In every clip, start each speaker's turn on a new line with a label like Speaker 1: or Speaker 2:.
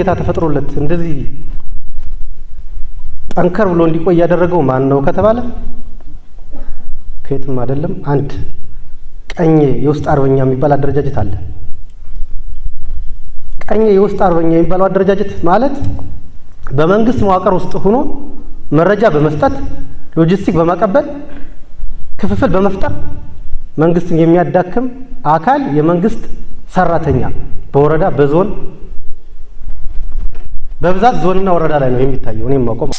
Speaker 1: ጌታ ተፈጥሮለት እንደዚህ ጠንከር ብሎ እንዲቆይ ያደረገው ማን ነው ከተባለ ከየትም አይደለም። አንድ ቀኝ የውስጥ አርበኛ የሚባል አደረጃጀት አለ። ቀኝ የውስጥ አርበኛ የሚባለው አደረጃጀት ማለት በመንግስት መዋቅር ውስጥ ሆኖ መረጃ በመስጠት ሎጂስቲክ በማቀበል ክፍፍል በመፍጠር መንግስትን የሚያዳክም አካል የመንግስት ሰራተኛ በወረዳ በዞን በብዛት ዞንና ወረዳ ላይ ነው የሚታየው። እኔም ማቆም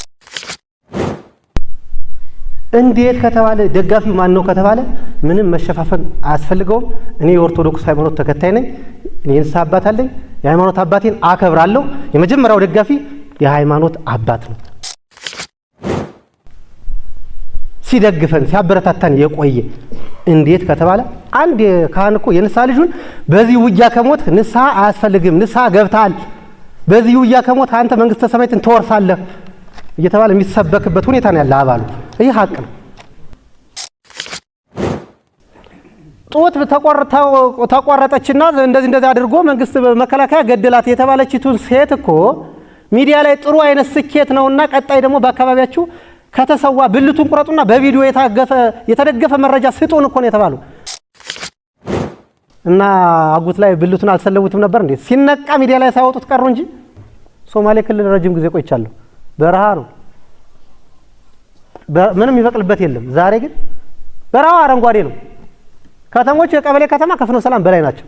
Speaker 1: እንዴት ከተባለ ደጋፊው ማን ነው ከተባለ ምንም መሸፋፈን አያስፈልገውም። እኔ የኦርቶዶክስ ሃይማኖት ተከታይ ነኝ። እኔ እንስሳ አባት አለኝ። የሃይማኖት አባቴን አከብራለሁ። የመጀመሪያው ደጋፊ የሃይማኖት አባት ነው። ሲደግፈን ሲያበረታታን የቆየ እንዴት ከተባለ አንድ ካህን እኮ የንስሐ ልጁን በዚህ ውጊያ ከሞት ንስሐ አያስፈልግም፣ ንስሐ ገብታል፣ በዚህ ውጊያ ከሞት አንተ መንግስተ ሰማያትን ትወርሳለህ እየተባለ የሚሰበክበት ሁኔታ ነው ያለ አባሉ። ይህ ሀቅ ነው። ጡት ተቆረጠችና እንደዚህ አድርጎ መንግስት መከላከያ ገደላት የተባለችቱን ሴት እኮ ሚዲያ ላይ ጥሩ አይነት ስኬት ነውና ቀጣይ ደግሞ በአካባቢያችሁ ከተሰዋ ብልቱን ቁረጡና በቪዲዮ የተደገፈ መረጃ ስጡን እኮ ነው የተባሉ። እና አጉት ላይ ብልቱን አልሰለቡትም ነበር እንዴ? ሲነቃ ሚዲያ ላይ ሳይወጡት ቀሩ እንጂ ሶማሌ ክልል ረጅም ጊዜ ቆይቻለሁ። በረሃ ነው፣ ምንም ይበቅልበት የለም። ዛሬ ግን በረሃ አረንጓዴ ነው። ከተሞች የቀበሌ ከተማ ከፍኖተ ሰላም በላይ ናቸው።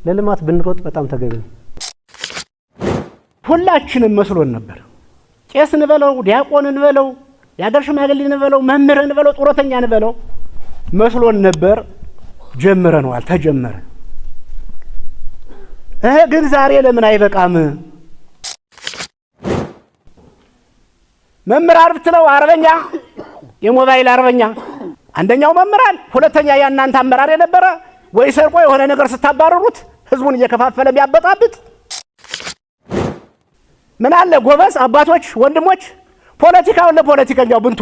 Speaker 1: ለልማት ብንሮጥ በጣም ተገቢ ነው።
Speaker 2: ሁላችንም መስሎን ነበር። ቄስ እንበለው፣ ዲያቆን እንበለው፣ የሀገር ሽማግሌ እንበለው፣ መምህር እንበለው፣ ጡረተኛ እንበለው መስሎን ነበር። ጀምረነዋል፣ ተጀመረ። ግን ዛሬ ለምን አይበቃም? መምህራን ብትለው አርበኛ፣ የሞባይል አርበኛ አንደኛው መምህራን፣ ሁለተኛ ያናንተ አመራር የነበረ ወይ ሰርቆ የሆነ ነገር ስታባረሩት ህዝቡን እየከፋፈለ ቢያበጣብጥ ምን አለ ጎበዝ አባቶች ወንድሞች፣ ፖለቲካውን ለፖለቲከኛው ብንቶ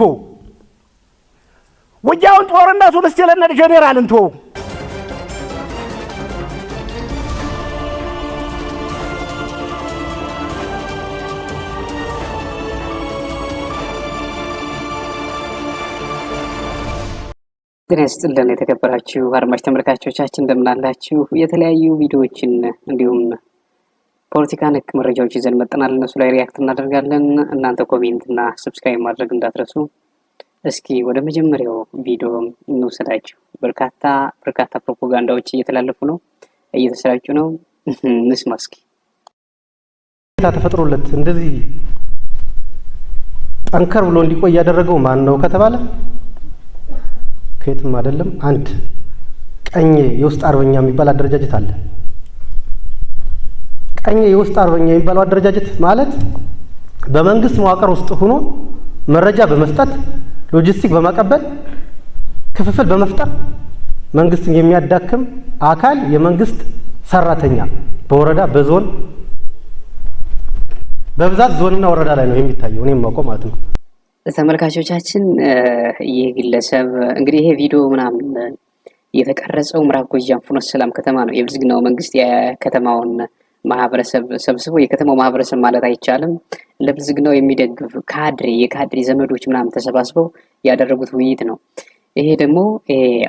Speaker 2: ውጊያውን ጦርነቱን እስቲ ለነ ጄኔራል እንቶ
Speaker 3: ጤና ይስጥልን የተከበራችሁ አድማጭ ተመልካቾቻችን እንደምን አላችሁ? የተለያዩ ቪዲዮዎችን እንዲሁም ፖለቲካ ነክ መረጃዎች ይዘን መጥተናል። እነሱ ላይ ሪያክት እናደርጋለን። እናንተ ኮሜንት እና ሰብስክራይብ ማድረግ እንዳትረሱ። እስኪ ወደ መጀመሪያው ቪዲዮ እንውሰዳችሁ። በርካታ ፕሮፓጋንዳዎች እየተላለፉ ነው፣ እየተሰራጩ ነው። እንስማ እስኪ።
Speaker 1: ተፈጥሮለት እንደዚህ ጠንከር ብሎ እንዲቆይ ያደረገው ማን ነው ከተባለ ከየትም አይደለም። አንድ ቀኝ የውስጥ አርበኛ የሚባል አደረጃጀት አለ። ቀኝ የውስጥ አርበኛ የሚባለው አደረጃጀት ማለት በመንግስት መዋቅር ውስጥ ሆኖ መረጃ በመስጠት ሎጂስቲክ በማቀበል ክፍፍል በመፍጠር መንግስትን የሚያዳክም አካል የመንግስት ሰራተኛ በወረዳ በዞን በብዛት ዞንና ወረዳ ላይ ነው የሚታየው። እኔም ማውቀው ማለት ነው።
Speaker 3: ተመልካቾቻችን ይህ ግለሰብ እንግዲህ ይሄ ቪዲዮ ምናምን የተቀረጸው ምዕራብ ጎጃም ፍኖተ ሰላም ከተማ ነው። የብልጽግናው መንግስት የከተማውን ማህበረሰብ ሰብስቦ የከተማው ማህበረሰብ ማለት አይቻልም ለብልጽግናው የሚደግፍ የካድሬ ዘመዶች ምናምን ተሰባስበው ያደረጉት ውይይት ነው። ይሄ ደግሞ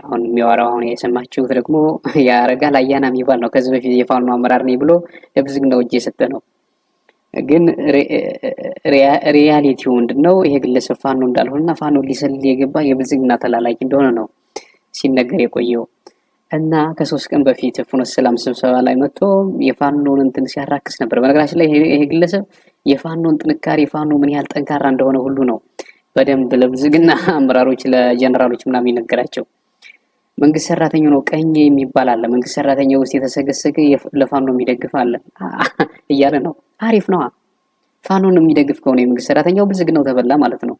Speaker 3: አሁን የሚያወራው አሁን የሰማችሁት ደግሞ ያረጋል አያና የሚባል ነው። ከዚህ በፊት የፋኖ አመራር ነኝ ብሎ ለብልጽግናው እጅ የሰጠ ነው። ግን ሪያሊቲው ምንድነው? ይሄ ግለሰብ ፋኖ እንዳልሆነና ፋኖ ሊሰልል የገባ የብልጽግና ተላላኪ እንደሆነ ነው ሲነገር የቆየው። እና ከ3 ቀን በፊት ፍኖተ ሰላም ስብሰባ ላይ መጥቶ የፋኖን እንትን ሲያራክስ ነበር። በነገራችን ላይ ይሄ ግለሰብ የፋኖን ጥንካሬ ፋኖ ምን ያህል ጠንካራ እንደሆነ ሁሉ ነው በደንብ ለብልጽግና አመራሮች ለጀነራሎች ምናምን ይነገራቸው። መንግስት ሰራተኛው ነው ቀኝ የሚባል አለ። መንግስት ሰራተኛው ውስጥ የተሰገሰገ ለፋኖ የሚደግፍ አለ እያለ ነው። አሪፍ ነው። ፋኖን የሚደግፍ ከሆነ የመንግስት ሰራተኛው ብልጽግናው ተበላ ማለት ነው።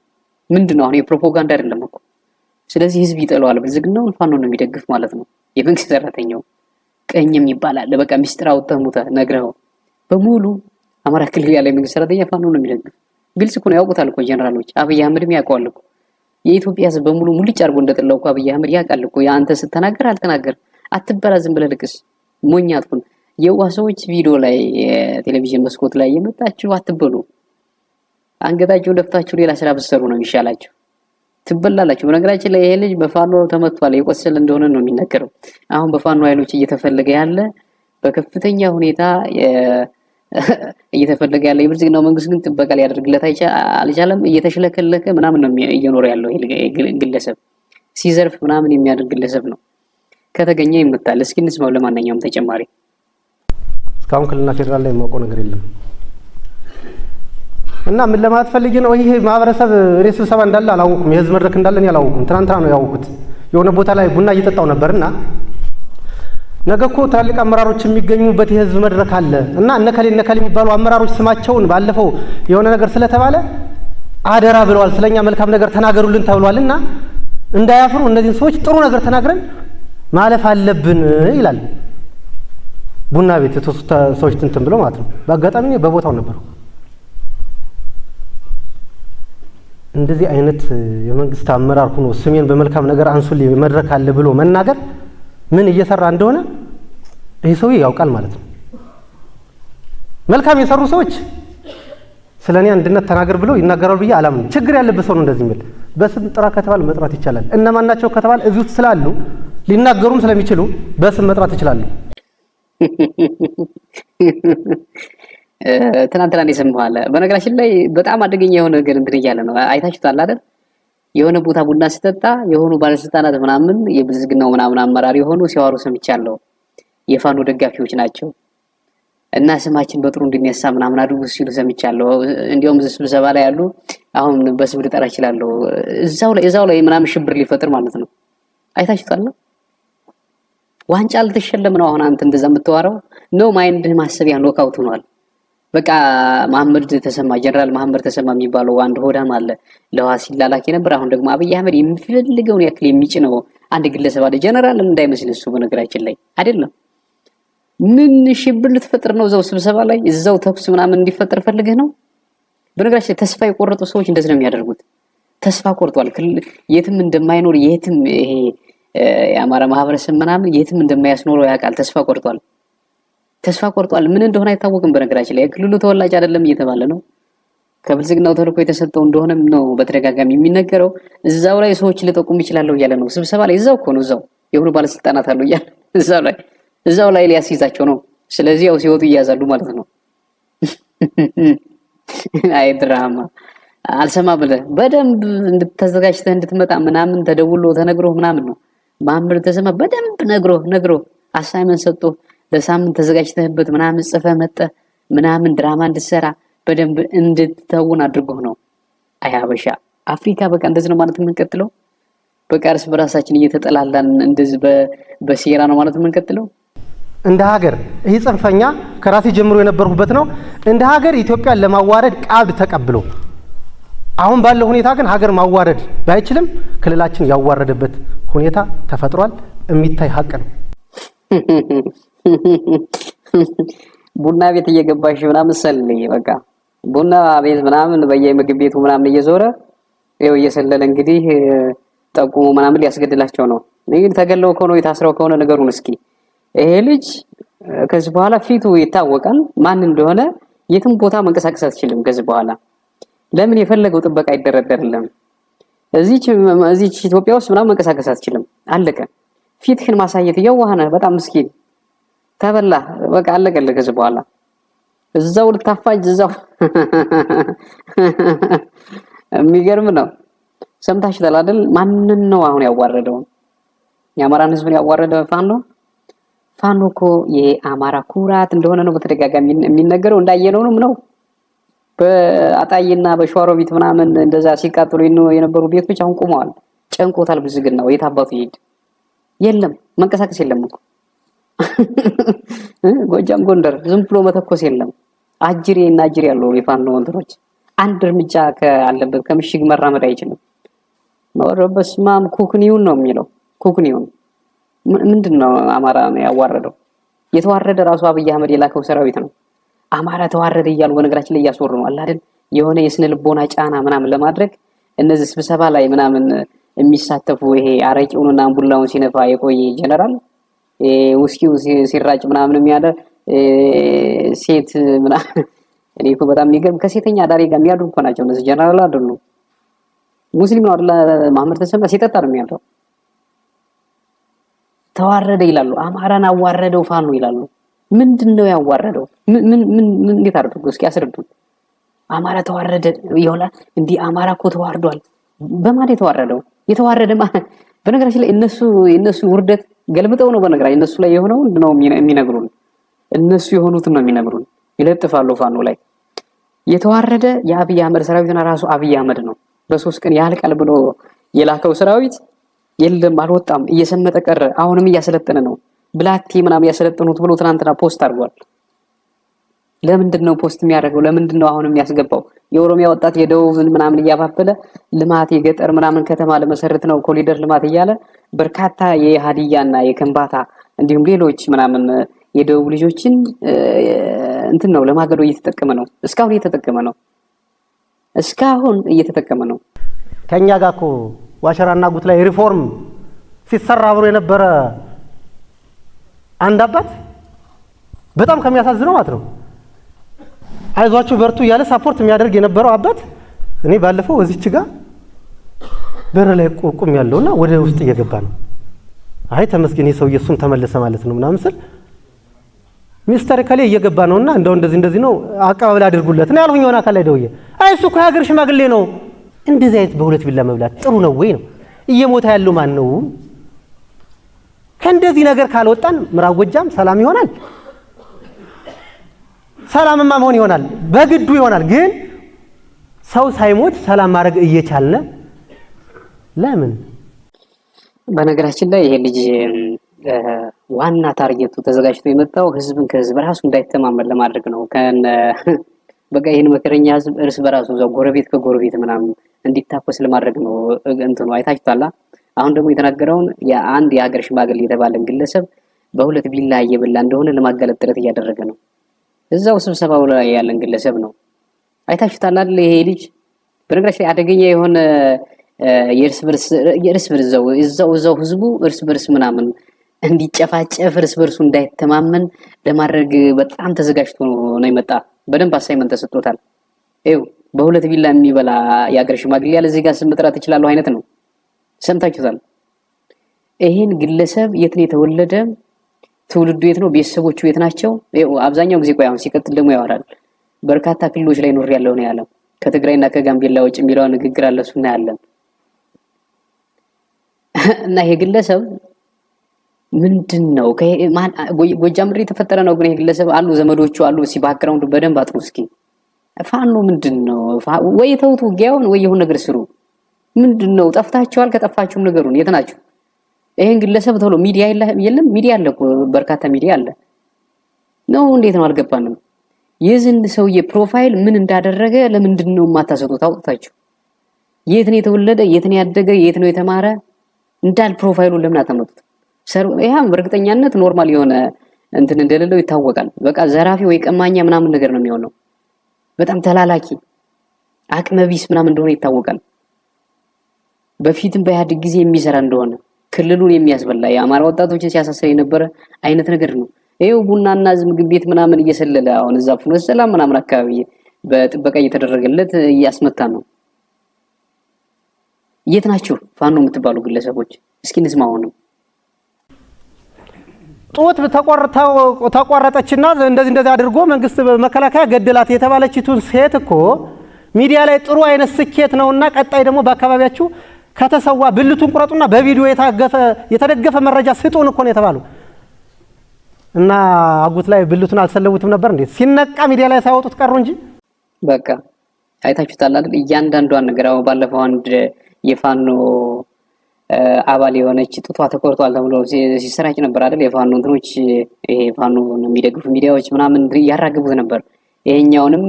Speaker 3: ምንድነው አሁን የፕሮፓጋንዳ አይደለም እኮ። ስለዚህ ህዝብ ይጠላዋል ብልጽግናው ፋኖን የሚደግፍ ማለት ነው። የመንግስት ሰራተኛው ቀኝ የሚባል አለ። በቃ ሚስጥር አውጥተህ ሙተህ ነግረው በሙሉ አማራ ክልል ያለ የመንግስት ሰራተኛ ፋኖን የሚደግፍ ግልጽ እኮ ነው። ያውቁታል እኮ ጀነራሎች። አብይ አህመድም ያውቀዋል እኮ። የኢትዮጵያ ህዝብ በሙሉ ሙልጭ አድርጎ እንደጠላው እኮ አብይ አህመድ ያውቃል እኮ። ያንተ ስትናገር አልተናገር አትበላ፣ ዝም ብለህ ልቅስ፣ ሞኝ አትሁን። የዋህ ሰዎች ቪዲዮ ላይ የቴሌቪዥን መስኮት ላይ የመጣችሁ አትበሉ። አንገታችሁን ደፍታችሁ ሌላ ስራ ብትሰሩ ነው የሚሻላችሁ። ትበላላችሁ። በነገራችን ላይ ይሄ ልጅ በፋኖ ተመቷል፣ የቆሰለ እንደሆነ ነው የሚነገረው። አሁን በፋኖ ኃይሎች እየተፈለገ ያለ በከፍተኛ ሁኔታ እየተፈለገ ያለ የብልጽግናው መንግስት ግን ጥበቃ ሊያደርግለት አልቻለም። እየተሽለከለከ ምናምን ነው እየኖረ ያለው ግለሰብ፣ ሲዘርፍ ምናምን የሚያደርግ ግለሰብ ነው። ከተገኘ ይመታል። እስኪ እንስማው። ለማንኛውም ተጨማሪ
Speaker 1: እስካሁን ክልልና ፌደራል ላይ የማውቀው ነገር የለም እና ምን ለማለት ፈልጌ ነው፣ ይሄ ማህበረሰብ እኔ ስብሰባ እንዳለ አላወኩም፣ የህዝብ መድረክ እንዳለ እኔ አላወኩም። ትናንትና ነው ያወኩት። የሆነ ቦታ ላይ ቡና እየጠጣው ነበርና ነገ እኮ ትላልቅ አመራሮች የሚገኙበት የህዝብ መድረክ አለ እና እነከሌ የሚባሉ አመራሮች ስማቸውን ባለፈው የሆነ ነገር ስለተባለ አደራ ብለዋል፣ ስለኛ መልካም ነገር ተናገሩልን ተብሏልና እንዳያፍሩ እነዚህን ሰዎች ጥሩ ነገር ተናግረን ማለፍ አለብን ይላል። ቡና ቤት ሰዎች እንትን ብለው ማለት ነው። በአጋጣሚ በቦታው ነበርኩ። እንደዚህ አይነት የመንግስት አመራር ሆኖ ስሜን በመልካም ነገር አንሱልኝ መድረክ አለ ብሎ መናገር ምን እየሰራ እንደሆነ ይሄ ሰውዬ ያውቃል ማለት ነው። መልካም የሰሩ ሰዎች ስለኔ አንድነት ተናገር ብለው ይናገራሉ ብዬ አላምንም። ችግር ያለበት ሰው ነው እንደዚህ የሚል። በስም ጥራ ከተባለ መጥራት ይቻላል። እነማን ናቸው ከተባለ እዚህ ውስጥ ስላሉ ሊናገሩም ስለሚችሉ በስም መጥራት ይችላሉ።
Speaker 3: ትናንትና እንደሰማኋለ በነገራችን ላይ በጣም አደገኛ የሆነ ነገር እንትን እያለ ነው። አይታችሁታል አይደል? የሆነ ቦታ ቡና ሲጠጣ የሆኑ ባለስልጣናት ምናምን የብልጽግናው ምናምን አመራር የሆኑ ሲያወሩ ሰምቻለሁ። የፋኖ ደጋፊዎች ናቸው እና ስማችን በጥሩ እንድንነሳ ምናምን አድርጉ ሲሉ ሰምቻለሁ። እንዲያውም ስብሰባ ላይ ያሉ አሁን በስም ልጠራ እችላለሁ። እዛው ላይ ምናምን ሽብር ሊፈጥር ማለት ነው። አይታችሁታል? ዋንጫ ልትሸለም ነው አሁን አንተ እንደዛ የምትዋራው ነው። ማይንድህ ማሰቢያ ኖካውት ሆኗል። በቃ መሐመድ ተሰማ ጀነራል መሐመድ ተሰማ የሚባለው አንድ ሆዳም አለ ለዋስ ሲላላክ ነበር። አሁን ደግሞ አብይ አህመድ የሚፈልገውን ያክል የሚጭነው አንድ ግለሰብ አለ። ጀነራል እንዳይመስል እሱ በነገራችን ላይ አይደለም። ምን ሽብር ልትፈጥር ነው? እዛው ስብሰባ ላይ እዛው ተኩስ ምናምን እንዲፈጠር ፈልገህ ነው? በነገራችን ላይ ተስፋ የቆረጡ ሰዎች እንደዚህ ነው የሚያደርጉት። ተስፋ ቆርጧል። የትም እንደማይኖር የትም ይሄ የአማራ ማህበረሰብ ምናምን የትም እንደማያስኖረው ያውቃል። ተስፋ ቆርጧል። ምን እንደሆነ አይታወቅም። በነገራችን ላይ የክልሉ ተወላጅ አይደለም እየተባለ ነው። ከብልጽግናው ተልኮ የተሰጠው እንደሆነም ነው በተደጋጋሚ የሚነገረው። እዛው ላይ ሰዎች ሊጠቁም ይችላል እያለ ነው። ስብሰባ ላይ እዛው እኮ ነው፣ እዛው የሆኑ ባለስልጣናት አሉ እያለ እዛው ላይ ሊያስይዛቸው ነው። ስለዚህ ያው ሲወጡ ይያዛሉ ማለት ነው። አይ ድራማ አልሰማ ብለህ በደንብ እንድትዘጋጅተህ እንድትመጣ ምናምን ተደውሎ ተነግሮ ምናምን ነው። መሐመድ ተሰማ በደንብ ነግሮ አሳይመንት ሰጥቶ ለሳምንት ተዘጋጅተህበት ምናምን ጽፈህ መጠህ ምናምን ድራማ እንድትሰራ በደንብ እንድትተውን አድርጎ ነው። አይ ሀበሻ አፍሪካ በቃ እንደዚህ ነው ማለት የምንቀጥለው። በቃ እርስ በራሳችን እየተጠላላን እንደዚህ በሴራ ነው ማለት የምንቀጥለው።
Speaker 1: እንደ ሀገር ይህ ጽንፈኛ ከራሴ ጀምሮ የነበርኩበት ነው። እንደ ሀገር ኢትዮጵያን ለማዋረድ ቃል ተቀብሎ አሁን ባለው ሁኔታ ግን ሀገር ማዋረድ ባይችልም ክልላችን ያዋረደበት ሁኔታ ተፈጥሯል። የሚታይ ሀቅ ነው።
Speaker 3: ቡና ቤት እየገባሽ ምናምን ሰልልኝ በቃ ቡና ቤት ምናምን በየምግብ ቤቱ ምናምን እየዞረ ይኸው እየሰለለ እንግዲህ ጠቁሞ ምናምን ሊያስገድላቸው ነው። እንግዲህ ተገለው ከሆነ የታስረው ከሆነ ነገሩን እስኪ ይሄ ልጅ ከዚህ በኋላ ፊቱ ይታወቃል ማን እንደሆነ። የትም ቦታ መንቀሳቀስ አትችልም ከዚህ በኋላ። ለምን የፈለገው ጥበቃ አይደረደርልም። እዚች ኢትዮጵያ ውስጥ ምናምን መንቀሳቀስ አትችልም። አለቀ። ፊትህን ማሳየት የዋህነ በጣም ምስኪን ተበላ በቃ አለቀልህ። ከዚህ በኋላ እዛው ልታፋጅ እዛው የሚገርም ነው። ሰምታችኋል አይደል? ማንን ነው አሁን ያዋረደው? የአማራን ህዝብን ያዋረደ ፋኖ እኮ የአማራ ኩራት እንደሆነ ነው በተደጋጋሚ የሚነገረው። እንዳየነውም ነው በአጣይና በሸዋሮቢት ምናምን እንደዛ ሲቃጠሉ የነበሩ ቤቶች አሁን ቆመዋል። ጨንቆታል ብልጽግናው። የት አባቱ ይሄድ? የለም መንቀሳቀስ የለም እኮ ጎጃም ጎንደር ዝም ብሎ መተኮስ የለም። አጅሬ ያለው የፋኖ ወንድሮች አንድ እርምጃ ካለበት ከምሽግ መራመድ አይችልም። በስማም ኩክኒውን ነው የሚለው። ኩክኒውን ምንድነው አማራ ነው ያዋረደው? የተዋረደ ራሱ አብይ አህመድ የላከው ሰራዊት ነው። አማራ ተዋረደ እያሉ በነገራችን ላይ እያስወሩ ነው አይደል? የሆነ የስነ ልቦና ጫና ምናምን ለማድረግ እነዚህ ስብሰባ ላይ ምናምን የሚሳተፉ ይሄ አረቂውንና አምቡላውን ሲነፋ የቆየ ጀነራል ውስኪው ሲራጭ ምናምን ሴት ምናምን እኔ እኮ በጣም የሚገርም ከሴተኛ አዳሪ ጋር የሚያድሩ እኮ ናቸው እነዚህ ጀነራል አይደሉም። ሙስሊም ነው አይደል መሐመድ ተሰማ ሲጠጣ ነው የሚያድረው። ተዋረደ ይላሉ። አማራን አዋረደው ፋኖ ይላሉ። ምንድነው ያዋረደው? ምን እንዴት አድርገው እስኪ ያስረዱን። አማራ ተዋረደ ይሆናል እንዴ? አማራ እኮ ተዋርዷል። በማን የተዋረደው? የተዋረደ በነገራችን ላይ እነሱ ውርደት ገልብጠው ነው በነገራችን እነሱ ላይ የሆነው ነው የሚነግሩን። እነሱ የሆኑትን ነው የሚነግሩን። ይለጥፋሉ ፋኖ ላይ የተዋረደ የአብይ አህመድ ሰራዊትና ራሱ አብይ አህመድ ነው። በ3 ቀን ያልቃል ብሎ የላከው ሰራዊት የለም አልወጣም፣ እየሰመጠ ቀረ። አሁንም እያሰለጠነ ነው። ብላቴ ምናምን ያሰለጠኑት ብሎ ትናንትና ፖስት አድርጓል። ለምንድነው ፖስት የሚያደርገው? ለምንድነው አሁንም የሚያስገባው? የኦሮሚያ ወጣት የደቡብን ምናምን እያባበለ ልማት የገጠር ምናምን ከተማ ለመሰረት ነው ኮሪደር ልማት እያለ በርካታ የሃዲያና የከምባታ እንዲሁም ሌሎች ምናምን የደቡብ ልጆችን እንትን ነው ለማገዶ እየተጠቀመ ነው። እስካሁን እየተጠቀመ ነው።
Speaker 1: ከኛ ጋር እኮ ዋሸራና ጉት ላይ ሪፎርም ሲሰራ አብሮ የነበረ አንድ አባት በጣም ከሚያሳዝነው ማለት ነው አይዟችሁ በርቱ እያለ ሳፖርት የሚያደርግ የነበረው አባት እኔ ባለፈው እዚች ጋር በር ላይ ቁም ያለውና ወደ ውስጥ እየገባ ነው። አይ ተመስገን የሰው ኢየሱስን ተመለሰ ማለት ነው ምናምን ስል ሚስተር ከሌ እየገባ ነውና እንደዚህ ነው አቀባበል አድርጉለት ነው ያልሁኝ። የሆነ አካል ላይ ደውዬ አይ እሱ እኮ የሀገር ሽማግሌ ነው እንደዚህ አይነት በሁለት ቢላ መብላት ጥሩ ነው ወይ ነው? እየሞተ ያለው ማን ነው? ከእንደዚህ ነገር ካልወጣን ምዕራብ ጎጃም ሰላም ይሆናል። ሰላምማ መሆን ይሆናል፣ በግዱ ይሆናል። ግን ሰው ሳይሞት ሰላም ማድረግ እየቻልን ለምን? በነገራችን ላይ ይሄ ልጅ ዋና ታርጌቱ ተዘጋጅቶ የመጣው ህዝብን ከህዝብ ራሱ እንዳይተማመን ለማድረግ ነው። በቃ ይሄን መከረኛ ህዝብ እርስ በራሱ ዘው ጎረቤት ከጎረቤት ምናምን እንዲታኮስ ለማድረግ ነው። እንትኑ አይታችኋል። አሁን ደግሞ የተናገረውን የአንድ የሀገር ሽማግሌ የተባለን ግለሰብ በሁለት ቢላ እየበላ እንደሆነ ለማጋለጥ ጥረት እያደረገ ነው። እዛው ስብሰባው ላይ ያለን ግለሰብ ነው። አይታችኋል አይደል? ይሄ ልጅ በነገራችን ላይ አደገኛ የሆነ የእርስ በርስ እዛው ህዝቡ እርስ በርስ ምናምን እንዲጨፋጨፍ እርስ በርሱ እንዳይተማመን ለማድረግ በጣም ተዘጋጅቶ ነው የመጣ። በደንብ አሳይመንት ተሰጥቶታል። ይኸው በሁለት ቢላ የሚበላ የሀገር ሽማግሌ ያለ እዚህ ጋር ስም መጥራት እችላለሁ አይነት ነው። ሰምታችሁታል። ይሄን ግለሰብ የት ነው የተወለደ? ትውልዱ የት ነው? ቤተሰቦቹ የት ናቸው? አብዛኛው ጊዜ ቆይ አሁን ሲቀጥል ደግሞ ያወራል። በርካታ ክልሎች ላይ ኖር ያለው ነው ያለው። ከትግራይና ከጋምቤላ ውጭ የሚለው ንግግር አለ። እሱና ያለን እና ይሄ ግለሰብ ምንድነው ጎጃም ምድር የተፈጠረ ነው። ግን ይሄ ግለሰብ አሉ ዘመዶቹ አሉ። እስኪ ባክግራውንዱ በደንብ አጥሩ እስኪ። ፋኖ ምንድነው? ወይ ተውቱ ውጊያውን ወይ የሆነ ነገር ስሩ። ምንድነው? ጠፍታችኋል። ከጠፋችሁም ነገሩን የት ናችሁ? ይሄን ግለሰብ ተብሎ ሚዲያ የለም። ሚዲያ አለ እኮ በርካታ ሚዲያ አለ ነው። እንዴት ነው አልገባንም። የዝን ሰውዬ ፕሮፋይል ምን እንዳደረገ ለምንድነው የማታሰጡት? አውጥታችሁ የት ነው የተወለደ፣ የት ነው ያደገ፣ የት ነው የተማረ እንዳል ፕሮፋይሉን ለምን አታመጡት? ይሄም በእርግጠኛነት ኖርማል የሆነ እንትን እንደሌለው ይታወቃል። በቃ ዘራፊ ወይ ቀማኛ ምናምን ነገር ነው የሚሆነው። በጣም ተላላኪ አቅመቢስ ምናምን እንደሆነ ይታወቃል። በፊትም በኢህአዴግ ጊዜ የሚሰራ እንደሆነ ክልሉን የሚያስበላ የአማራ ወጣቶችን ሲያሳስር የነበረ አይነት ነገር ነው። ይሄው ቡናና ምግብ ቤት ምናምን እየሰለለ አሁን እዛ ፍኖተ ሰላም ምናምን አካባቢ በጥበቃ እየተደረገለት እያስመታ ነው። የት ናችሁ ፋኖ የምትባሉ ግለሰቦች? እስኪ እንስማው ነው። ጡት ተቆረጠችና እንደዚህ አድርጎ መንግስት መከላከያ ገደላት የተባለችቱን ሴት እኮ ሚዲያ ላይ ጥሩ አይነት ስኬት ነውና ቀጣይ ደግሞ በአካባቢያችሁ ከተሰዋ ብልቱን ቁረጡና በቪዲዮ የተደገፈ መረጃ ስጡን እኮ ነው የተባሉ እና አጉት ላይ ብልቱን አልሰለውትም ነበር እንዴ? ሲነቃ ሚዲያ ላይ ሳይወጡት ቀሩ እንጂ በቃ አይታችሁታል አይደል? እያንዳንዷን ነገር አሁን ባለፈው አንድ የፋኖ አባል የሆነች ጡቷ ተቆርጧል ተብሎ ሲሰራጭ ነበር አይደል? የፋኖ እንትኖች ይሄ ፋኖ የሚደግፉ ሚዲያዎች ምናምን ያራግቡት ነበር። ይሄኛውንም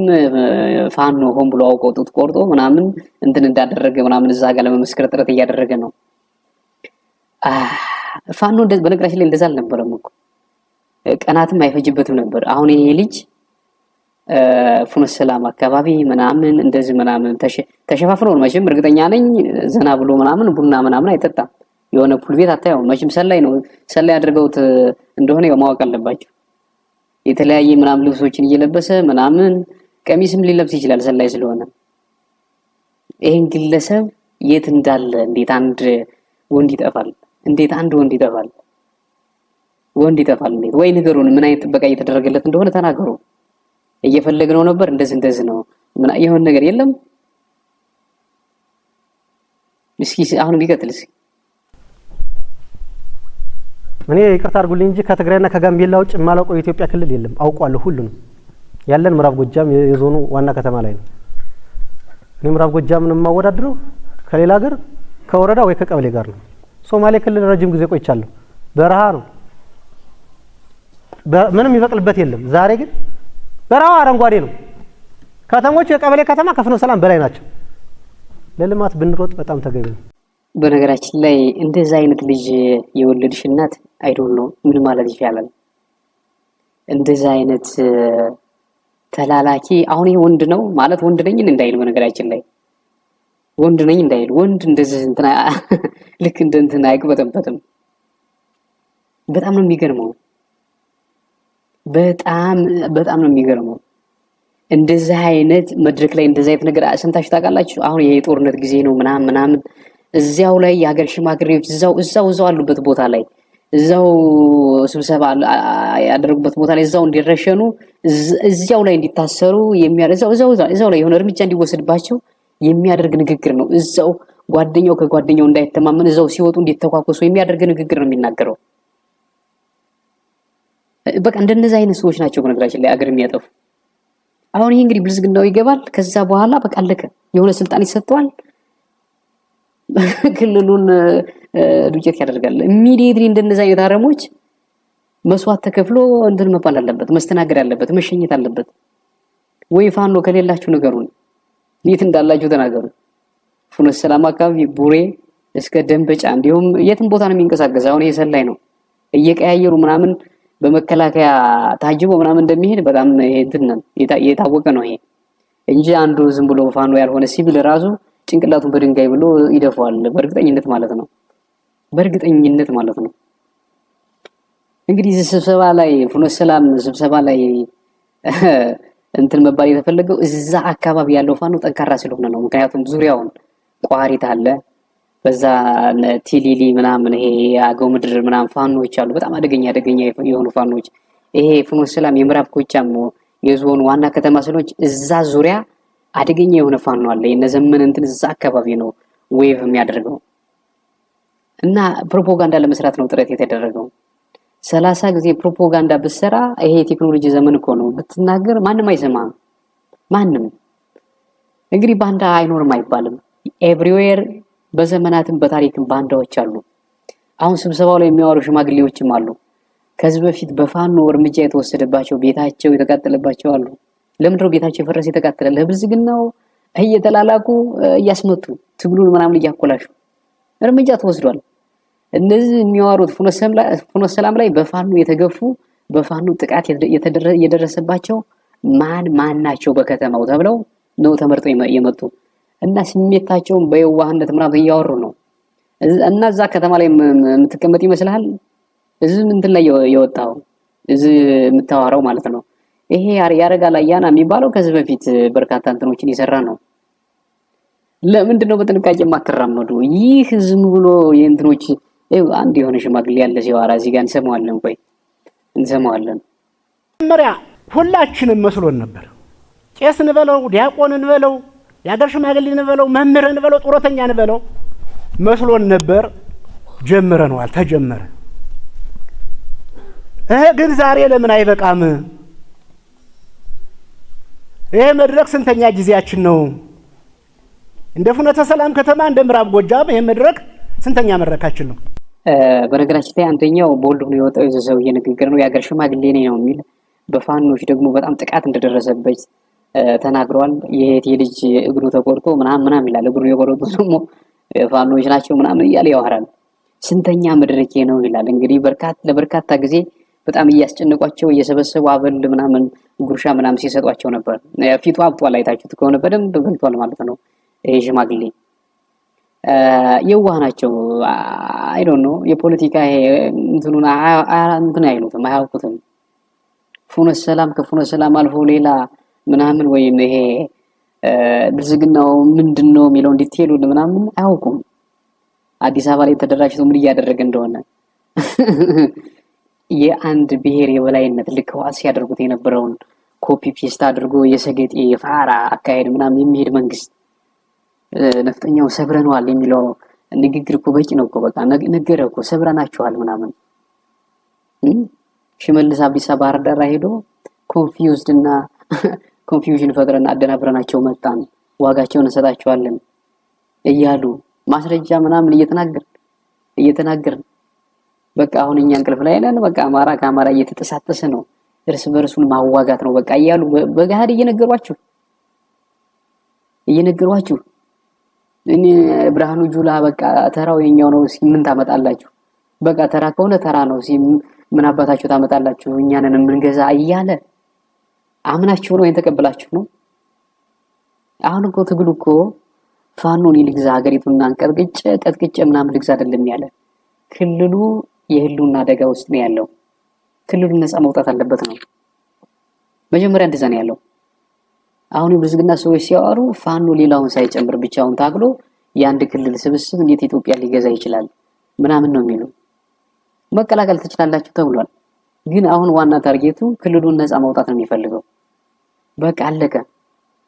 Speaker 1: ፋኖ ሆን ብሎ አውቆ ጡት ቆርጦ ምናምን እንትን እንዳደረገ ምናምን እዛ ጋር ለመመስከር ጥረት እያደረገ ነው። ፋኖ በነገራችን ላይ እንደዛ አልነበረም እኮ ቀናትም አይፈጅበትም ነበር። አሁን ይሄ ልጅ ፍኖተ ሰላም አካባቢ ምናምን እንደዚህ ምናምን ተሸፋፍኖ ነው መቼም እርግጠኛ ነኝ ዘና ብሎ ምናምን ቡና ምናምን አይጠጣም። የሆነ ፑል ቤት አታየው መቼም ሰላይ ነው። ሰላይ አድርገውት እንደሆነ ማወቅ አለባቸው።
Speaker 3: የተለያየ ምናምን ልብሶችን እየለበሰ ምናምን ቀሚስም ሊለብስ ይችላል ሰላይ ስለሆነ። ይሄን ግለሰብ የት እንዳለ እንዴት አንድ ወንድ ይጠፋል? እንዴት አንድ ወንድ ይጠፋል? ወንድ ይጠፋል እንዴት? ወይ ንገሩን፣ ምን አይነት ጥበቃ እየተደረገለት እንደሆነ ተናገሩ። እየፈለግነው ነበር እንደዚህ ነው ምን የሆነ ነገር የለም። እስኪ አሁን ቢቀጥል እስኪ
Speaker 1: እኔ ይቅርታ አድርጉልኝ እንጂ ከትግራይና ከጋምቤላ ውጭ የማላውቀው የኢትዮጵያ ክልል የለም። አውቀዋለሁ ሁሉንም። ያለን ምዕራብ ጎጃም የዞኑ ዋና ከተማ ላይ ነው። እኔ ምዕራብ ጎጃምን የማወዳድረው ከሌላ ሀገር ከወረዳ ወይ ከቀበሌ ጋር ነው። ሶማሌ ክልል ረጅም ጊዜ ቆይቻለሁ። በረሃ ነው፣ ምንም ይበቅልበት የለም። ዛሬ ግን በረሃው አረንጓዴ ነው። ከተሞች የቀበሌ ከተማ ከፍኖተ ሰላም በላይ ናቸው። ለልማት ብንሮጥ በጣም ተገቢ ነው።
Speaker 3: በነገራችን ላይ እንደዛ አይነት ልጅ የወለድሽ እናት አይዶን ነው ምን ማለት ይቻላል? እንደዛ አይነት ተላላኪ አሁን ይሄ ወንድ ነው ማለት ወንድ ነኝ እንዳይል፣ በነገራችን ላይ ወንድ ነኝ እንዳይል፣ ወንድ እንደዚህ እንትና ልክ እንደ እንትና አይቅበጠበጥም። በጣም ነው የሚገርመው። በጣም ነው የሚገርመው። እንደዚህ አይነት መድረክ ላይ እንደዚህ አይነት ነገር ሰምታችሁ ታውቃላችሁ? አሁን ይሄ የጦርነት ጊዜ ነው ምናምን እዚያው ላይ የሀገር ሽማግሌዎች እዛው አሉበት ቦታ ላይ እዛው ስብሰባ ያደረጉበት ቦታ ላይ እዛው እንዲረሸኑ እዛው ላይ እንዲታሰሩ እዛው ላይ የሆነ እርምጃ እንዲወሰድባቸው የሚያደርግ ንግግር ነው። እዛው ጓደኛው ከጓደኛው እንዳይተማመን እዛው ሲወጡ እንዲተኳኮሱ የሚያደርግ ንግግር ነው የሚናገረው። በቃ እንደነዚህ አይነት ሰዎች ናቸው በነገራችን ላይ አገር የሚያጠፉ። አሁን ይሄ እንግዲህ ብልጽግናው ይገባል። ከዛ በኋላ በቃ አለቀ። የሆነ ስልጣን ይሰጠዋል። ክልሉን ዱቄት ያደርጋል። ኢሚዲየትሊ እንደነዚህ አይነት አረሞች መስዋዕት ተከፍሎ እንትን መባል አለበት፣ መስተናገድ አለበት፣ መሸኘት አለበት። ወይ ፋኖ ከሌላችሁ ነገሩን የት እንዳላችሁ ተናገሩ። ፍኖተ ሰላም አካባቢ ቡሬ እስከ ደንበጫ እንዲሁም የትም ቦታ ነው የሚንቀሳቀስ። አሁን ይሄ ሰላይ ነው እየቀያየሩ ምናምን በመከላከያ ታጅቦ ምናምን እንደሚሄድ በጣም እንትን የታወቀ ነው ይሄ እንጂ አንዱ ዝም ብሎ ፋኖ ያልሆነ ሲቪል ራሱ ጭንቅላቱን በድንጋይ ብሎ ይደፋዋል። በእርግጠኝነት ማለት ነው። እንግዲህ ስብሰባ ላይ ፍኖተ ሰላም ስብሰባ ላይ እንትን መባል የተፈለገው እዛ አካባቢ ያለው ፋኖ ጠንካራ ስለሆነ ነው። ምክንያቱም ዙሪያውን ቋሪት አለ፣ በዛ ቲሊሊ ምናምን ይሄ አገው ምድር ምናምን ፋኖች አሉ። በጣም አደገኛ የሆኑ ፋኖች። ይሄ ፍኖተ ሰላም የምዕራብ ጎጃም የዞኑ ዋና ከተማ ስለሆነች እዛ ዙሪያ አደገኛ የሆነ ፋኖ አለ። የነዘመን እንትን እዛ አካባቢ ነው ዌቭ የሚያደርገው እና ፕሮፓጋንዳ ለመስራት ነው ጥረት የተደረገው። 30 ጊዜ ፕሮፓጋንዳ ብትሰራ ይሄ የቴክኖሎጂ ዘመን እኮ ነው ብትናገር ማንም አይሰማም። ማንም እንግዲህ ባንዳ አይኖርም አይባልም። ኤቭሪዌር በዘመናትም በታሪክም ባንዳዎች አሉ። አሁን ስብሰባው ላይ የሚያወሩ ሽማግሌዎችም አሉ። ከዚህ በፊት በፋኖ እርምጃ የተወሰደባቸው ቤታቸው የተቃጠለባቸው አሉ። ለምንድነው ቤታቸው የፈረሰ የተቃጠለ? ለብልጽግናው እየተላላኩ እያስመቱ ትግሉን ምናምን እያኮላሹ እርምጃ ተወስዷል። እነዚህ የሚያወሩት ፍኖተ ሰላም ላይ በፋኖ የተገፉ በፋኖ ጥቃት የደረሰባቸው ማን ናቸው በከተማው ተብለው ነው ተመርጠው የመጡ እና ስሜታቸውን በየዋህነት ምናምን እያወሩ ነው። እና እዛ ከተማ ላይ የምትቀመጥ ይመስልሃል? እዚህ እንትን ላይ የወጣው እዚህ የምታወራው ማለት ነው። ይሄ ያረጋል አያና የሚባለው ከዚህ በፊት በርካታ እንትኖችን የሰራ ነው። ለምንድነው በጥንቃቄ የማትራመዱ? ይህ ዝም ብሎ የእንትኖች አንድ የሆነ ሽማግሌ ያለ ሲዋራ እዚህ ጋር እንሰማዋለን። ቆይ እንሰማዋለን።
Speaker 2: መሪያ ሁላችንም መስሎን ነበር። ቄስ እንበለው፣ ዲያቆን እንበለው፣ የሀገር ሽማግሌ እንበለው፣ መምህር እንበለው፣ ጡረተኛ እንበለው መስሎን ነበር። ጀምረነዋል፣ ተጀመረ። ግን ዛሬ ለምን አይበቃም? ይሄ መድረክ ስንተኛ ጊዜያችን ነው? እንደ ፍኖተ ሰላም ከተማ እንደ ምዕራብ ጎጃም ይሄ መድረክ ስንተኛ መድረካችን ነው?
Speaker 3: በነገራችን ላይ አንደኛው ቦልድ ሆኖ የወጣው የሰውዬ ንግግር ነው። የሀገር ሽማግሌ ነኝ ነው የሚል በፋኖች ደግሞ በጣም ጥቃት እንደደረሰበት ተናግረዋል። የእህቴ ልጅ እግሩ ተቆርጦ ምናምን ይላል። እግሩ የቆረጡ ደግሞ ፋኖች ናቸው ምናምን እያለ ያወራል። ስንተኛ መድረኬ ነው ይላል። እንግዲህ ለበርካታ ጊዜ በጣም እያስጨነቋቸው እየሰበሰቡ አበል ምናምን ጉርሻ ምናምን ሲሰጧቸው ነበር። ፊቱ አብጧል፣ አይታችሁት ከሆነ በደንብ በልቷል ማለት ነው። ይሄ ሽማግሌ የዋህ ናቸው። አይ ዶንት ኖ የፖለቲካ እንትኑን እንትን አይሉትም፣ አያውቁትም። ፍኖተ ሰላም ከፍኖተ ሰላም አልፎ ሌላ ምናምን ወይም ይሄ ብልጽግናው ምንድነው የሚለው ዲቴሉ ምናምን አያውቁም። አዲስ አበባ ላይ ተደራጅቶ ምን እያደረገ እንደሆነ የአንድ ብሔር የበላይነት ልክ ህወሓት ሲያደርጉት የነበረውን ኮፒ ፔስት አድርጎ የሰገጤ የፋራ አካሄድ ምናምን የሚሄድ መንግስት ነፍጠኛው ሰብረነዋል የሚለው ንግግር እኮ በቂ ነው እኮ በቃ ነገረ እኮ ሰብረናቸዋል ምናምን። ሽመልስ አብዲሳ ባህር ዳር ሄዶ ኮንፊውዝድ እና ኮንፊውዥን ፈጥረን አደናብረናቸው መጣን ዋጋቸውን እንሰጣቸዋለን እያሉ ማስረጃ ምናምን እየተናገርን በቃ አሁን እኛ እንቅልፍ ላይ ነን። በቃ አማራ ከአማራ እየተጠሳጠሰ ነው፣ እርስ በርሱን ማዋጋት ነው በቃ እያሉ በጋድ እየነገሯችሁ እኔ ብርሃኑ ጁላ በቃ ተራው የኛው ነው ምን ታመጣላችሁ? በቃ ተራ ከሆነ ተራ ነው ምን አባታችሁ ታመጣላችሁ? እኛንን የምንገዛ እያለ አምናችሁ ነው ተቀበላችሁ ነው። አሁን እኮ ትግሉ እኮ ፋኖን ይልግዛ ሀገሪቱን ቀጥቅጬ ምናምን ልግዛ አይደለም ያለ ክልሉ የህልውና አደጋ ውስጥ ነው ያለው። ክልሉን ነፃ መውጣት አለበት ነው መጀመሪያ እንደዛ ነው ያለው። አሁን የብልጽግና ሰዎች ሲያወሩ ፋኖ ሌላውን ሳይጨምር ብቻውን ታግሎ የአንድ ክልል ስብስብ እንዴት ኢትዮጵያ ሊገዛ ይችላል ምናምን ነው የሚሉ። መቀላቀል ትችላላችሁ ተብሏል። ግን አሁን ዋና ታርጌቱ ክልሉን ነፃ ማውጣት ነው የሚፈልገው። በቃ አለቀ።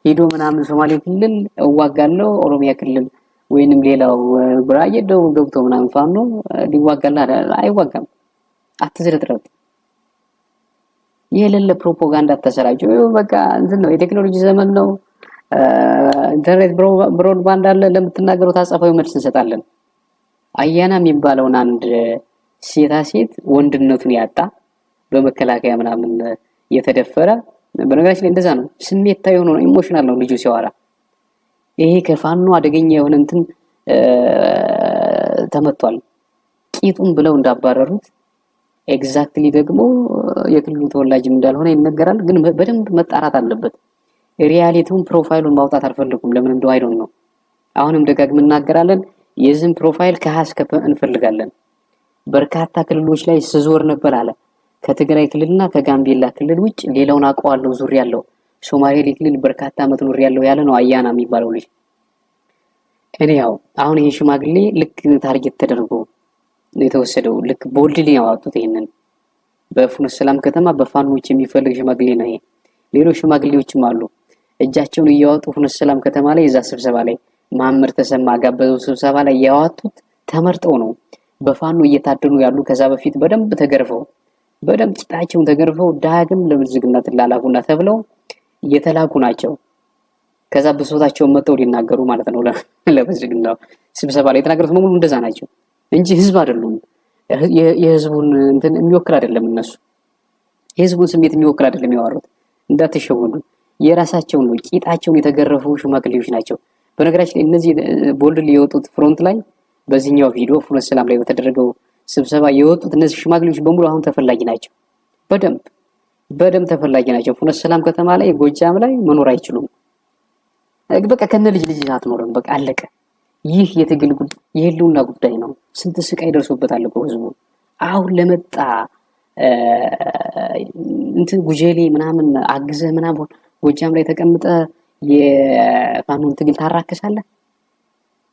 Speaker 3: ሄዶ ምናምን ሶማሌ ክልል እዋጋለሁ ኦሮሚያ ክልል ወይንም ሌላው ብራዬ ደቡብ ገብቶ ምናምን ፋኖ ሊዋጋላ አይዋጋም። አትዝረጥረጥ። የሌለ ፕሮፓጋንዳ ተሰራጩ። በቃ እንትን ነው የቴክኖሎጂ ዘመን ነው። ኢንተርኔት ብሮድባንድ አለ። ለምትናገሩት አጻፋዊ መልስ እንሰጣለን። አያና የሚባለውን አንድ ሴት ወንድነቱን ያጣ በመከላከያ ምናምን የተደፈረ በነገራችን ላይ እንደዛ ነው። ስሜታዊ ሆኖ ነው ኢሞሽናል ነው ልጁ ሲያወራ። ይሄ ከፋኖ አደገኛ የሆነ እንትን ተመቷል ቂጡን ብለው እንዳባረሩት ኤግዛክትሊ ደግሞ የክልሉ ተወላጅም እንዳልሆነ ይነገራል። ግን በደንብ መጣራት አለበት። ሪያሊቲውን ፕሮፋይሉን ማውጣት አልፈልኩም። ለምን እንደው አይዶን ነው። አሁንም ደጋግመን እናገራለን። የዝም ፕሮፋይል ከሐስከፈ እንፈልጋለን። በርካታ ክልሎች ላይ ስዞር ነበር አለ። ከትግራይ ክልልና ከጋምቤላ ክልል ውጭ ሌላውን አውቀዋለሁ ዙር ያለው ሶማሌ ክልል በርካታ አመት ኑር ያለው ያለ ነው አያና የሚባለው ልጅ። እኔ ያው አሁን ይሄ ሽማግሌ ልክ ታርጌት ተደርጎ የተወሰደው ልክ ቦልድሊ ያወጡት ይሄንን በፍኖተ ሰላም ከተማ በፋኖች የሚፈልግ ሽማግሌ ነው። ይሄ ሌሎች ሽማግሌዎችም አሉ እጃቸውን እያወጡ ፍኖተ ሰላም ከተማ ላይ እዛ ስብሰባ ላይ ማመር ተሰማ ጋበዘው ስብሰባ ላይ ያወጡት ተመርጠው ነው። በፋኖ እየታደኑ ያሉ ከዛ በፊት በደንብ ተገርፈው በደንብ ቂጣቸውን ተገርፈው ዳግም ለብልጽግና ተላላኩና ተብለው እየተላኩ ናቸው። ከዛ ብሶታቸውን መተው ሊናገሩ ማለት ነው ለብልጽግና ስብሰባ ላይ የተናገሩት በሙሉ እንደዛ ናቸው እንጂ ህዝብ አይደሉም። የህዝቡን እንትን የሚወክል አይደለም። እነሱ የህዝቡን ስሜት የሚወክል አይደለም ያወሩት። እንዳትሸወዱ። የራሳቸው ነው ቂጣቸውን የተገረፉ ሽማግሌዎች ናቸው። በነገራችን ላይ እነዚህ ቦልድ የወጡት ፍሮንት ላይ በዚህኛው ቪዲዮ ፍኖተ ሰላም ላይ በተደረገው ስብሰባ የወጡት እነዚህ ሽማግሌዎች በሙሉ አሁን ተፈላጊ ናቸው። በደንብ ተፈላጊ ናቸው። ፍኖተ ሰላም ከተማ ላይ ጎጃም ላይ መኖር አይችሉም። በቃ ከነ ልጅ አትኖርም። በቃ አለቀ። ይህ የትግል ጉዳይ የህልውና ጉዳይ ነው። ስንት ስቃይ ደርሶበታል እኮ ህዝቡ። አሁን ለመጣ እንትን ጉጀሌ ምናምን አግዘ ምናምን ጎጃም ላይ ተቀምጠ የፋኖን ትግል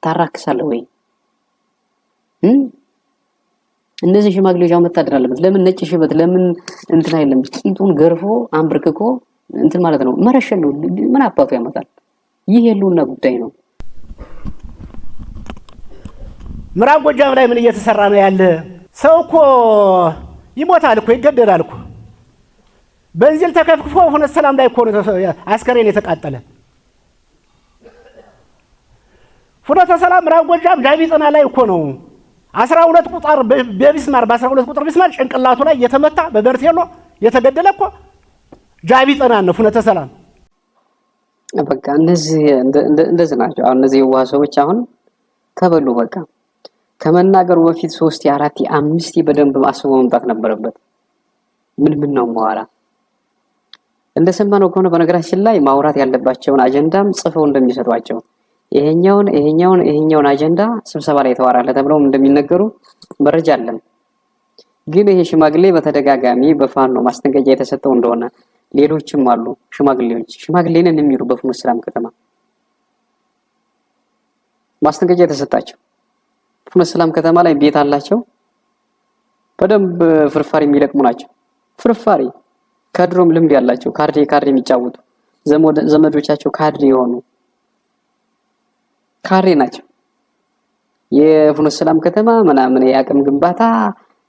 Speaker 3: ታራክሳለህ ወይ? እነዚህ ሽማግሌዎች አሁን መታደር አለበት። ለምን ነጭ ሽበት ለምን እንትን አይለም? ቂጡን ገርፎ አንብርክኮ እንትን ማለት ነው መረሸን ነው። ምን አባቱ ያመጣል? ይህ የህልውና ጉዳይ ነው።
Speaker 2: ምዕራብ ጎጃም ላይ ምን እየተሰራ ነው ያለ? ሰው እኮ ይሞታል እኮ ይገደላል እኮ። በንዚል ተከፍክፎ ፍኖተ ሰላም ላይ እኮ ነው አስከሬን የተቃጠለ። ፍኖተ ሰላም ምዕራብ ጎጃም ጃቢ ጽና ላይ እኮ ነው 12 ቁጥር በቢስማር በ12 ቁጥር ቢስማር ጭንቅላቱ ላይ የተመታ በበርቴሎ የተገደለ እኮ ጃቢ ጽና ነው ፍኖተ ሰላም።
Speaker 3: በቃ እንደዚህ ናቸው። አሁን እነዚህ የዋህ ሰዎች አሁን ተበሉ። በቃ ከመናገሩ በፊት 3 4 5 በደንብ አስቦ መምጣት ነበረበት። ምን ነው ማወራ እንደሰማነው ከሆነ በነገራችን ላይ ማውራት ያለባቸውን አጀንዳም ጽፈው እንደሚሰጧቸው ይሄኛውን አጀንዳ ስብሰባ ላይ ተዋራለ ተብለው እንደሚነገሩ መረጃ አለን። ግን ይሄ ሽማግሌ በተደጋጋሚ በፋኖ ማስጠንቀቂያ የተሰጠው እንደሆነ ሌሎችም አሉ ሽማግሌዎች ሽማግሌንን የሚሉ በፍኖተ ሰላም ከተማ ማስጠንቀቂያ የተሰጣቸው ፍኖተ ሰላም ከተማ ላይ ቤት አላቸው። በደንብ ፍርፋሪ የሚለቅሙ ናቸው። ፍርፋሪ ከድሮም ልምድ ያላቸው ካርድ የሚጫወቱ ዘመዶቻቸው ካድሬ የሆኑ ካሬ ናቸው። የፍኖተ ሰላም ከተማ ምናምን የአቅም ግንባታ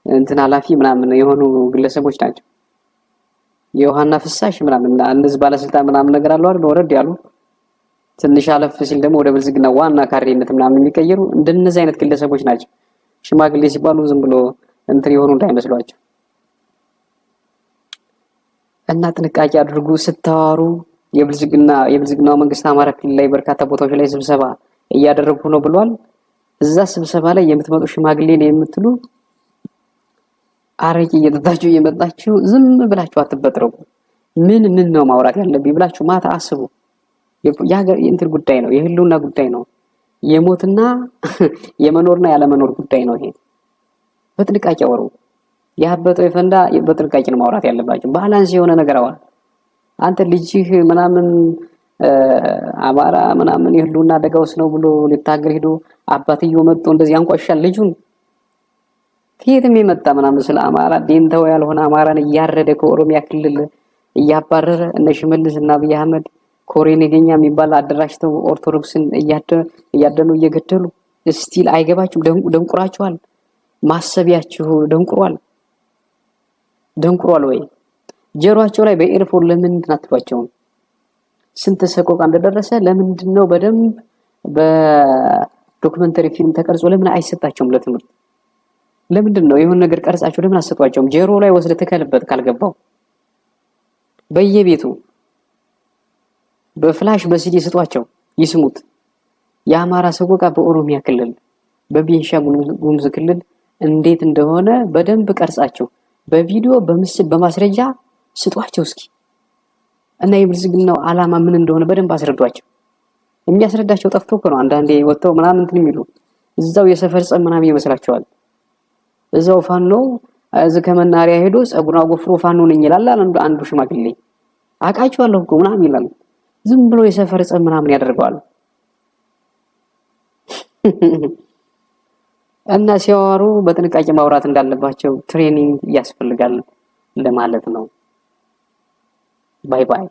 Speaker 3: እንትን ኃላፊ ምናምን የሆኑ ግለሰቦች ናቸው። የውሃና ፍሳሽ ምናምን እነዚህ ባለስልጣን ምናምን ነገር አለው አይደል? ወረድ ያሉ ትንሽ አለፍ ሲል ደግሞ ወደ ብልጽግና ዋና ካሬነት ምናምን የሚቀየሩ እንደነዚህ አይነት ግለሰቦች ናቸው። ሽማግሌ ሲባሉ ዝም ብሎ እንትን የሆኑ እንዳይመስሏቸው እና ጥንቃቄ አድርጉ ስታወሩ። የብልጽግናው መንግስት አማራ ክልል ላይ በርካታ ቦታዎች ላይ ስብሰባ እያደረጉ ነው ብሏል። እዛ ስብሰባ ላይ የምትመጡ ሽማግሌ ነው የምትሉ አረቂ እየጠጣችሁ እየመጣችሁ ዝም ብላችሁ አትበጥረቁ። ምን ነው ማውራት ያለብኝ ብላችሁ ማታ አስቡ። የእንትን ጉዳይ ነው፣ የህልውና ጉዳይ ነው። የሞትና የመኖርና ያለመኖር ጉዳይ ነው። ይሄ በጥንቃቄ አወሩ። ያበጠው የፈንዳ በጥንቃቄ ነው ማውራት ያለባችሁ። ባላንስ የሆነ ነገር አወራ። አንተ ልጅህ ምናምን አማራ ምናምን የህልውና አደጋ ውስጥ ነው ብሎ ሊታገል ሄዶ አባትየው መጥቶ እንደዚህ ያንቋሻል ልጁን። ከየትም የመጣ ምናምን ስለ አማራ ዴንታው ያልሆነ አማራን እያረደ ከኦሮሚያ ክልል እያባረረ እነ ሽመልስ እና አብይ አህመድ ኮሬ ነገኛ የሚባል አደራጅተው ኦርቶዶክስን እያደኑ እየገደሉ ስቲል አይገባችሁም። ደንቁራችኋል። ማሰቢያችሁ ደንቁሯል ወይ? ጀሯቸው ላይ በኤርፎን ለምንድን አትሏቸው? ስንት ሰቆቃ እንደደረሰ ለምንድን ነው በደንብ በዶክመንተሪ ፊልም ተቀርጾ ለምን አይሰጣቸውም? ለትምህርት ለምንድን ነው የሆነ ነገር ቀርጻቸው ለምን አሰጧቸውም? ጀሮ ላይ ወስደ ተከልበት ካልገባው በየቤቱ በፍላሽ በሲዲ ስጧቸው ይስሙት። የአማራ ሰቆቃ በኦሮሚያ ክልል በቤንሻንጉል ጉሙዝ ክልል እንዴት እንደሆነ በደንብ ቀርጻቸው በቪዲዮ በምስል በማስረጃ ስጧቸው እስኪ። እና የብልጽግናው ዓላማ ምን እንደሆነ በደንብ አስረዷቸው። የሚያስረዳቸው ጠፍቶ እኮ ነው አንዳንዴ ወጥተው ምናምን እንትን የሚሉ እዛው የሰፈር ጸብ ምናምን ይመስላቸዋል። እዛው ፋኖ እዚህ ከመናሪያ ሄዶ ጸጉሩን አጎፍሮ ፋኖ ነኝ ይላል አንዱ ሽማግሌ። አቃቸዋለሁ እኮ ምናምን ይላል። ዝም ብሎ የሰፈር ጸብ ምናምን ያደርገዋል። እና ሲያወሩ በጥንቃቄ ማውራት እንዳለባቸው ትሬኒንግ ያስፈልጋል ለማለት ነው። ባይ ባይ።